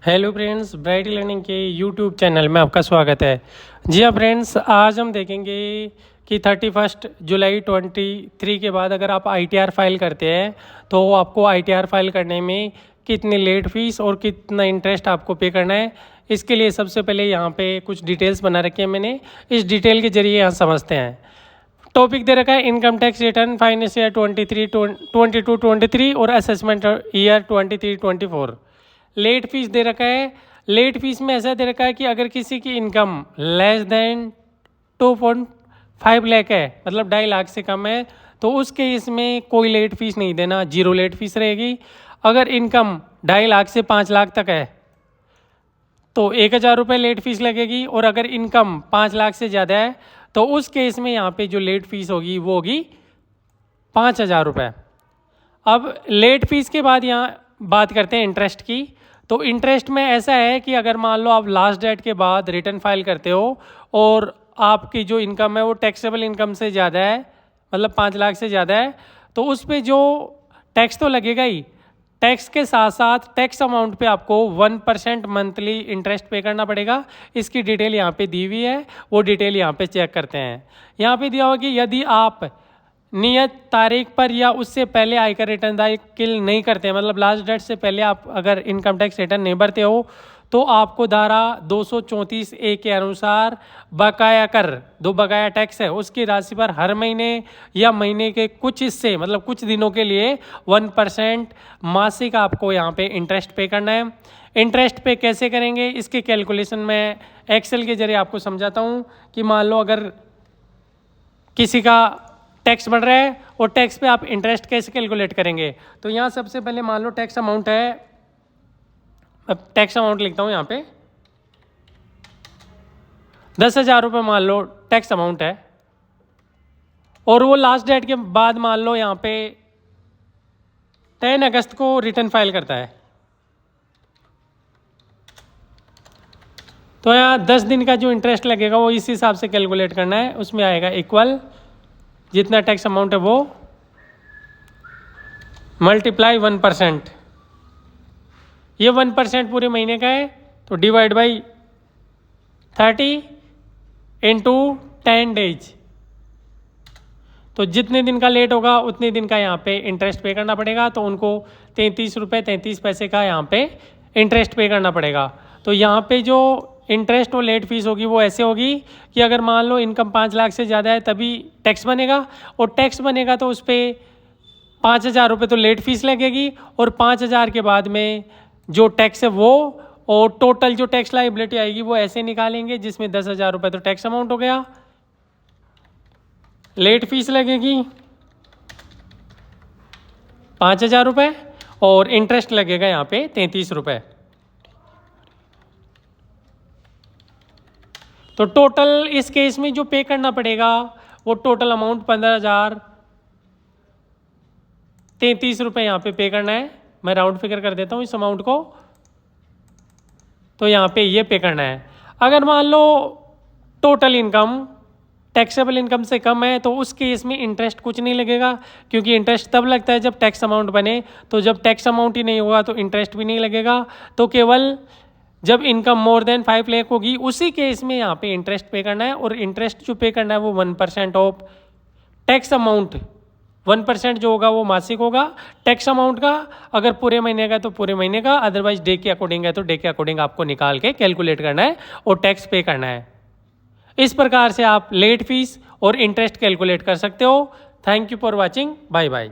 Hello friends, bright learning के YouTube channel में आपका स्वागत है। जी हाँ फ्रेंड्स, आज हम देखेंगे कि 31 जुलाई 23 के बाद अगर आप आईटीआर फाइल करते हैं तो आपको आईटीआर फाइल करने में कितनी लेट फीस और कितना इंटरेस्ट आपको पे करना है। इसके लिए सबसे पहले यहाँ पे कुछ डिटेल्स बना रखी है मैंने, इस डिटेल के जरिए यहाँ समझते हैं। टॉपिक दे रखा है income tax return financial year 22-23 और असेसमेंट ईयर 23-24। लेट फीस दे रखा है। लेट फीस में ऐसा दे रखा है कि अगर किसी की इनकम लेस देन 2.5 लाख है, मतलब 2.5 लाख से कम है, तो उस केस में कोई लेट फीस नहीं देना, जीरो लेट फीस रहेगी। अगर इनकम 2.5 लाख से 5 लाख तक है तो 1,000 रुपये लेट फीस लगेगी, और अगर इनकम 5 लाख से ज़्यादा है तो उस केस में यहाँ पे जो लेट फीस होगी वो होगी 5,000 रुपये। अब लेट फीस के बाद यहाँ बात करते हैं इंटरेस्ट की। तो इंटरेस्ट में ऐसा है कि अगर मान लो आप लास्ट डेट के बाद रिटर्न फाइल करते हो और आपकी जो इनकम है वो टैक्सेबल इनकम से ज़्यादा है, मतलब 5 लाख से ज़्यादा है, तो उस पर जो टैक्स तो लगेगा ही, टैक्स के साथ साथ टैक्स अमाउंट पे आपको 1% मंथली इंटरेस्ट पे करना पड़ेगा। इसकी डिटेल यहाँ पे दी हुई है, वो डिटेल यहाँ पे चेक करते हैं। यहाँ पे दिया हुआ कि यदि आप नियत तारीख पर या उससे पहले आयकर रिटर्न दाखिल नहीं करते, मतलब लास्ट डेट से पहले आप अगर इनकम टैक्स रिटर्न नहीं भरते हो, तो आपको धारा 234A के अनुसार बकाया कर, जो बकाया टैक्स है उसकी राशि पर हर महीने या महीने के कुछ हिस्से, मतलब कुछ दिनों के लिए 1% मासिक आपको यहाँ पे इंटरेस्ट पे करना है। इंटरेस्ट पे कैसे करेंगे, इसके कैलकुलेशन में एक्सेल के जरिए आपको समझाता हूँ। कि मान लो अगर किसी का टैक्स बढ़ रहा है और टैक्स पे आप इंटरेस्ट कैसे कैलकुलेट करेंगे, तो यहाँ सबसे पहले मान लो टैक्स अमाउंट है, अब टैक्स अमाउंट लिखता हूँ यहाँ पे 10,000 रुपये मान लो टैक्स अमाउंट है, और वो लास्ट डेट के बाद मान लो यहाँ पे 10 अगस्त को रिटर्न फाइल करता है, तो यहाँ 10 दिन का जो इंटरेस्ट लगेगा वो इस हिसाब से कैलकुलेट करना है। उसमें आएगा इक्वल जितना टैक्स अमाउंट है वो मल्टीप्लाई 1%। ये 1% पूरे महीने का है, तो डिवाइड बाई 30 इंटू 10 डेज, तो जितने दिन का लेट होगा उतने दिन का यहाँ पे इंटरेस्ट पे करना पड़ेगा। तो उनको 33 रुपये 33 पैसे का यहाँ पे इंटरेस्ट पे करना पड़ेगा। तो यहाँ पे जो इंटरेस्ट और लेट फीस होगी वो ऐसे होगी कि अगर मान लो इनकम 5 लाख से ज़्यादा है तभी टैक्स बनेगा, और टैक्स बनेगा तो उस पर 5,000 रुपये तो लेट फीस लगेगी, और 5,000 के बाद में जो टैक्स है वो, और टोटल जो टैक्स लाइबिलिटी आएगी वो ऐसे निकालेंगे, जिसमें 10,000 रुपये तो टैक्स अमाउंट हो गया, लेट फीस लगेगी 5,000 रुपये, और इंटरेस्ट लगेगा यहाँ पे 33 रुपये। तो टोटल इस केस में जो पे करना पड़ेगा वो टोटल अमाउंट 15,033 रुपये यहाँ पे करना है। मैं राउंड फिगर कर देता हूँ इस अमाउंट को, तो यहाँ पे ये पे करना है। अगर मान लो टोटल इनकम टैक्सेबल इनकम से कम है तो उस केस में इंटरेस्ट कुछ नहीं लगेगा, क्योंकि इंटरेस्ट तब लगता है जब टैक्स अमाउंट बने, तो जब टैक्स अमाउंट ही नहीं होगा तो इंटरेस्ट भी नहीं लगेगा। तो केवल जब इनकम मोर देन 5 लाख होगी उसी केस में यहाँ पे इंटरेस्ट पे करना है, और इंटरेस्ट जो पे करना है वो 1% ऑफ टैक्स अमाउंट, 1% जो होगा वो मासिक होगा टैक्स अमाउंट का। अगर पूरे महीने का तो पूरे महीने का, अदरवाइज डे के अकॉर्डिंग है तो डे के अकॉर्डिंग आपको निकाल के कैलकुलेट करना है और टैक्स पे करना है। इस प्रकार से आप लेट फीस और इंटरेस्ट कैलकुलेट कर सकते हो। Thank you for watching, bye bye.